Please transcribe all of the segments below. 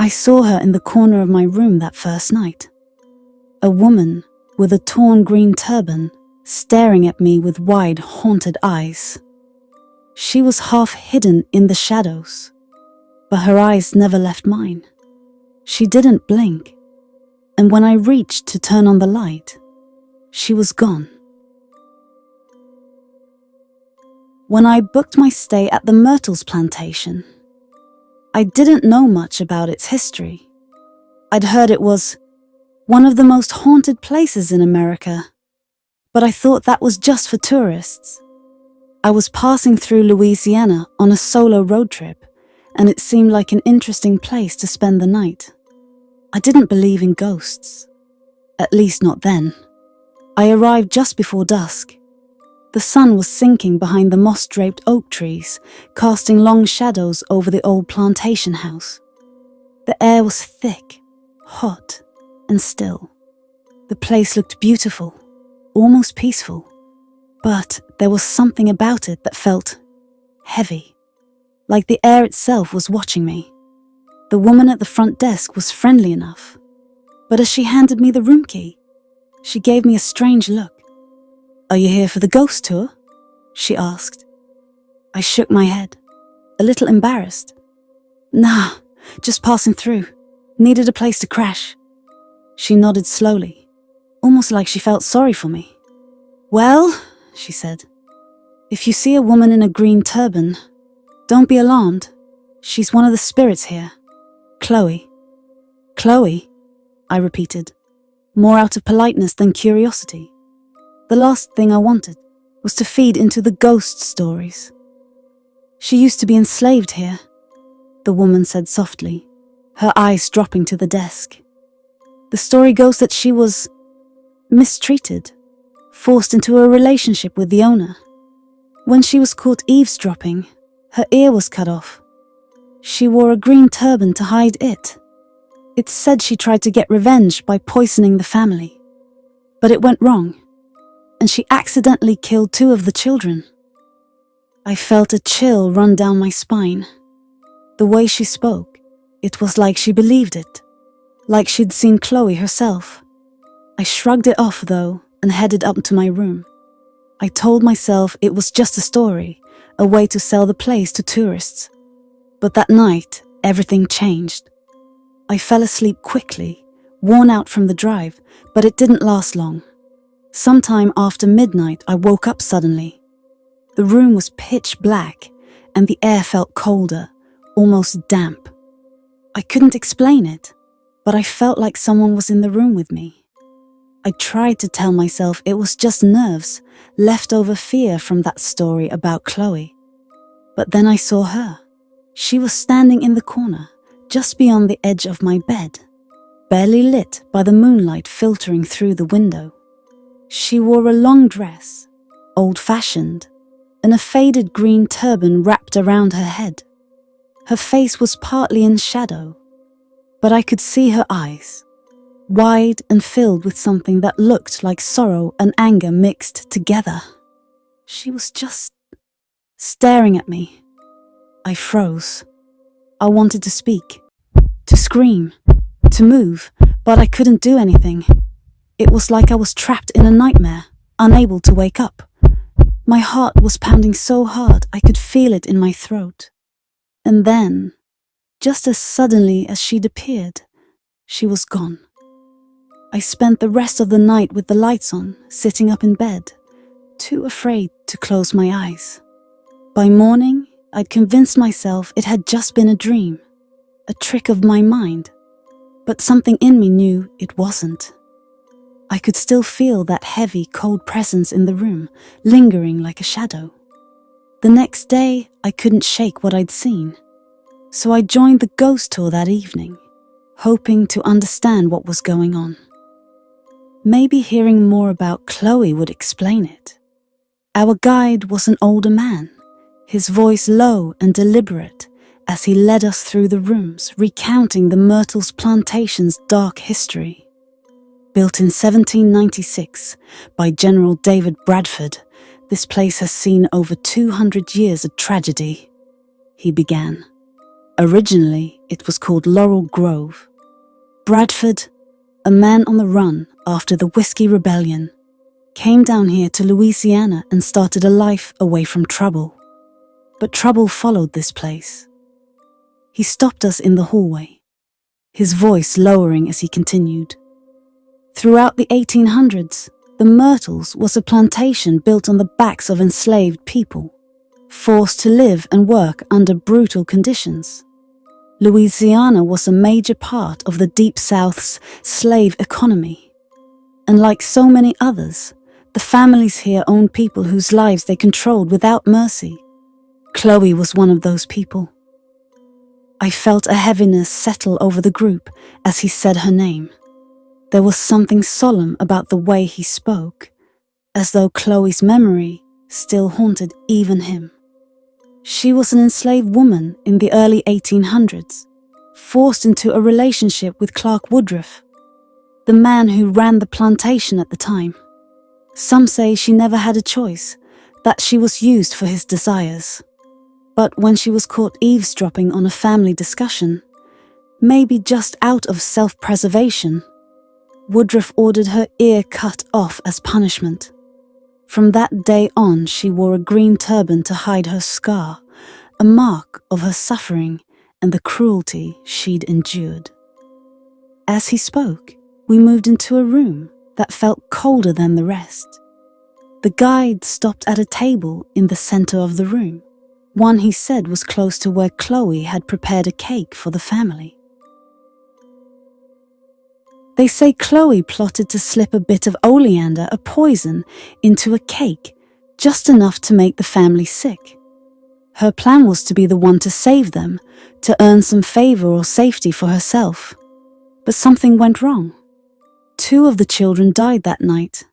I saw her in the corner of my room that first night. A woman with a torn green turban, staring at me with wide, haunted eyes. She was half hidden in the shadows, but her eyes never left mine. She didn't blink, and when I reached to turn on the light, she was gone. When I booked my stay at the Myrtles Plantation, I didn't know much about its history. I'd heard it was one of the most haunted places in America, but I thought that was just for tourists. I was passing through Louisiana on a solo road trip, and it seemed like an interesting place to spend the night. I didn't believe in ghosts, at least not then. I arrived just before dusk. The sun was sinking behind the moss-draped oak trees, casting long shadows over the old plantation house. The air was thick, hot, and still. The place looked beautiful, almost peaceful, but there was something about it that felt heavy, like the air itself was watching me. The woman at the front desk was friendly enough, but as she handed me the room key, she gave me a strange look. "Are you here for the ghost tour?" she asked. I shook my head, a little embarrassed. "Nah, just passing through. Needed a place to crash." She nodded slowly, almost like she felt sorry for me. "Well," she said, "if you see a woman in a green turban, don't be alarmed. She's one of the spirits here. Chloe." "Chloe?" I repeated, more out of politeness than curiosity. The last thing I wanted was to feed into the ghost stories. "She used to be enslaved here," the woman said softly, her eyes dropping to the desk. "The story goes that she was mistreated, forced into a relationship with the owner. When she was caught eavesdropping, her ear was cut off. She wore a green turban to hide it. It's said she tried to get revenge by poisoning the family, but it went wrong, and she accidentally killed 2 of the children." I felt a chill run down my spine. The way she spoke, it was like she believed it, like she'd seen Chloe herself. I shrugged it off, though, and headed up to my room. I told myself it was just a story, a way to sell the place to tourists. But that night, everything changed. I fell asleep quickly, worn out from the drive, but it didn't last long. Sometime after midnight, I woke up suddenly. The room was pitch black, and the air felt colder, almost damp. I couldn't explain it, but I felt like someone was in the room with me. I tried to tell myself it was just nerves, leftover fear from that story about Chloe. But then I saw her. She was standing in the corner, just beyond the edge of my bed, barely lit by the moonlight filtering through the window. She wore a long dress, old-fashioned, and a faded green turban wrapped around her head. Her face was partly in shadow, but I could see her eyes, wide and filled with something that looked like sorrow and anger mixed together. She was just staring at me. I froze. I wanted to speak, to scream, to move, but I couldn't do anything. It was like I was trapped in a nightmare, unable to wake up. My heart was pounding so hard I could feel it in my throat. And then, just as suddenly as she'd appeared, she was gone. I spent the rest of the night with the lights on, sitting up in bed, too afraid to close my eyes. By morning, I'd convinced myself it had just been a dream, a trick of my mind, but something in me knew it wasn't. I could still feel that heavy, cold presence in the room, lingering like a shadow. The next day, I couldn't shake what I'd seen, so I joined the ghost tour that evening, hoping to understand what was going on. Maybe hearing more about Chloe would explain it. Our guide was an older man, his voice low and deliberate as he led us through the rooms, recounting the Myrtles Plantation's dark history. Built in 1796 by General David Bradford, this place has seen over 200 years of tragedy, he began. Originally, it was called Laurel Grove. Bradford, a man on the run after the Whiskey Rebellion, came down here to Louisiana and started a life away from trouble. But trouble followed this place. He stopped us in the hallway, his voice lowering as he continued. Throughout the 1800s, the Myrtles was a plantation built on the backs of enslaved people, forced to live and work under brutal conditions. Louisiana was a major part of the Deep South's slave economy. And like so many others, the families here owned people whose lives they controlled without mercy. Chloe was one of those people. I felt a heaviness settle over the group as he said her name. There was something solemn about the way he spoke, as though Chloe's memory still haunted even him. She was an enslaved woman in the early 1800s, forced into a relationship with Clark Woodruff, the man who ran the plantation at the time. Some say she never had a choice, that she was used for his desires. But when she was caught eavesdropping on a family discussion, maybe just out of self-preservation, Woodruff ordered her ear cut off as punishment. From that day on, she wore a green turban to hide her scar, a mark of her suffering and the cruelty she'd endured. As he spoke, we moved into a room that felt colder than the rest. The guide stopped at a table in the center of the room, one he said was close to where Chloe had prepared a cake for the family. They say Chloe plotted to slip a bit of oleander, a poison, into a cake, just enough to make the family sick. Her plan was to be the one to save them, to earn some favor or safety for herself. But something went wrong. 2 of the children died that night.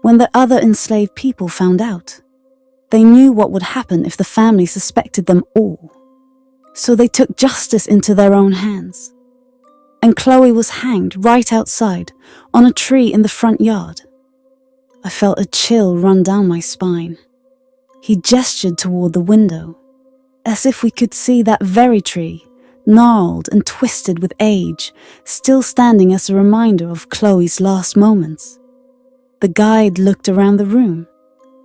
When the other enslaved people found out, they knew what would happen if the family suspected them all. So they took justice into their own hands. And Chloe was hanged right outside, on a tree in the front yard. I felt a chill run down my spine. He gestured toward the window, as if we could see that very tree, gnarled and twisted with age, still standing as a reminder of Chloe's last moments. The guide looked around the room,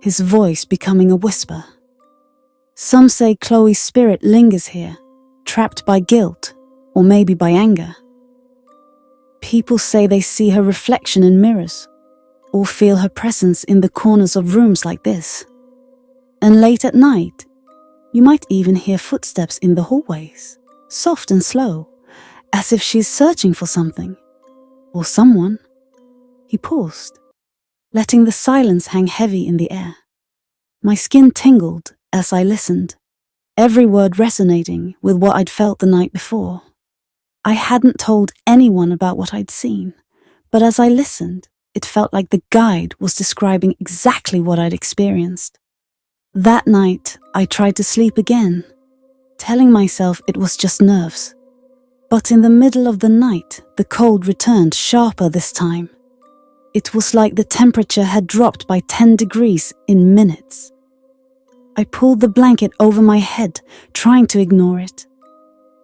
his voice becoming a whisper. Some say Chloe's spirit lingers here, trapped by guilt, or maybe by anger. People say they see her reflection in mirrors, or feel her presence in the corners of rooms like this. And late at night, you might even hear footsteps in the hallways, soft and slow, as if she's searching for something, or someone. He paused, letting the silence hang heavy in the air. My skin tingled as I listened, every word resonating with what I'd felt the night before. I hadn't told anyone about what I'd seen, but as I listened, it felt like the guide was describing exactly what I'd experienced. That night, I tried to sleep again, telling myself it was just nerves. But in the middle of the night, the cold returned sharper this time. It was like the temperature had dropped by 10 degrees in minutes. I pulled the blanket over my head, trying to ignore it.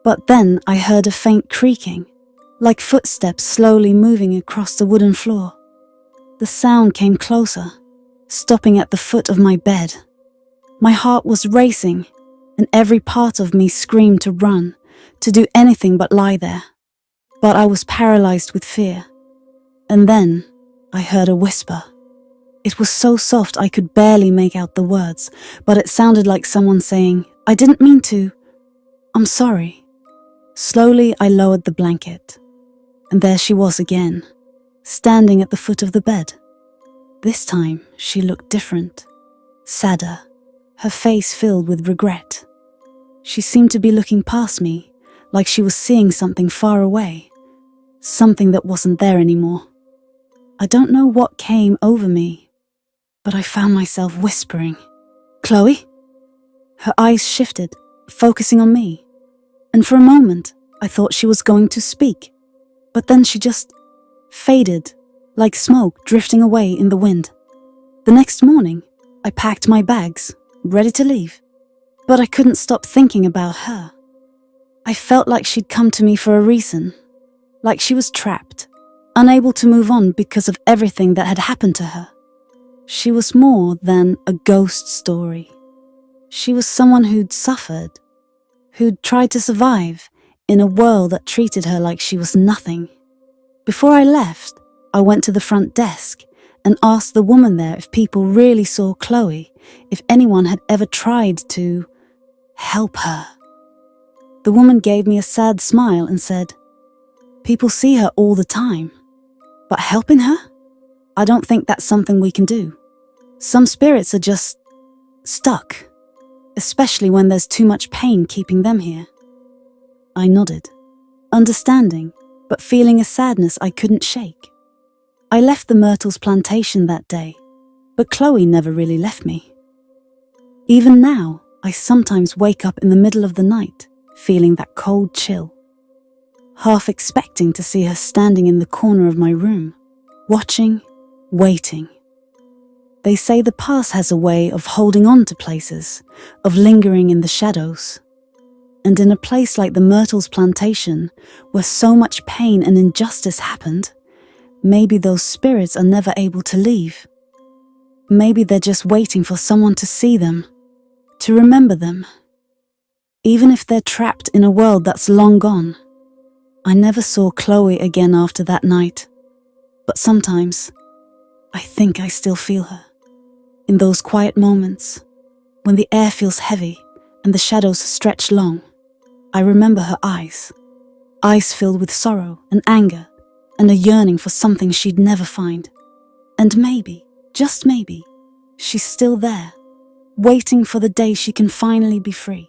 But then I heard a faint creaking, like footsteps slowly moving across the wooden floor. The sound came closer, stopping at the foot of my bed. My heart was racing, and every part of me screamed to run, to do anything but lie there. But I was paralyzed with fear. And then I heard a whisper. It was so soft I could barely make out the words, but it sounded like someone saying, "I didn't mean to. I'm sorry." Slowly, I lowered the blanket, and there she was again, standing at the foot of the bed. This time, she looked different, sadder, her face filled with regret. She seemed to be looking past me, like she was seeing something far away, something that wasn't there anymore. I don't know what came over me, but I found myself whispering, "Chloe?" Her eyes shifted, focusing on me. And for a moment, I thought she was going to speak, but then she just faded, like smoke drifting away in the wind. The next morning, I packed my bags, ready to leave, but I couldn't stop thinking about her. I felt like she'd come to me for a reason, like she was trapped, unable to move on because of everything that had happened to her. She was more than a ghost story. She was someone who'd suffered, who'd tried to survive in a world that treated her like she was nothing. Before I left, I went to the front desk and asked the woman there if people really saw Chloe, if anyone had ever tried to help her. The woman gave me a sad smile and said, "People see her all the time, but helping her? I don't think that's something we can do. Some spirits are just stuck, especially when there's too much pain keeping them here." I nodded, understanding, but feeling a sadness I couldn't shake. I left the Myrtles Plantation that day, but Chloe never really left me. Even now, I sometimes wake up in the middle of the night, feeling that cold chill, half expecting to see her standing in the corner of my room, watching, waiting. They say the past has a way of holding on to places, of lingering in the shadows. And in a place like the Myrtles Plantation, where so much pain and injustice happened, maybe those spirits are never able to leave. Maybe they're just waiting for someone to see them, to remember them. Even if they're trapped in a world that's long gone. I never saw Chloe again after that night, but sometimes I think I still feel her. In those quiet moments, when the air feels heavy and the shadows stretch long, I remember her eyes filled with sorrow and anger and a yearning for something she'd never find. And maybe, just maybe, she's still there, waiting for the day she can finally be free.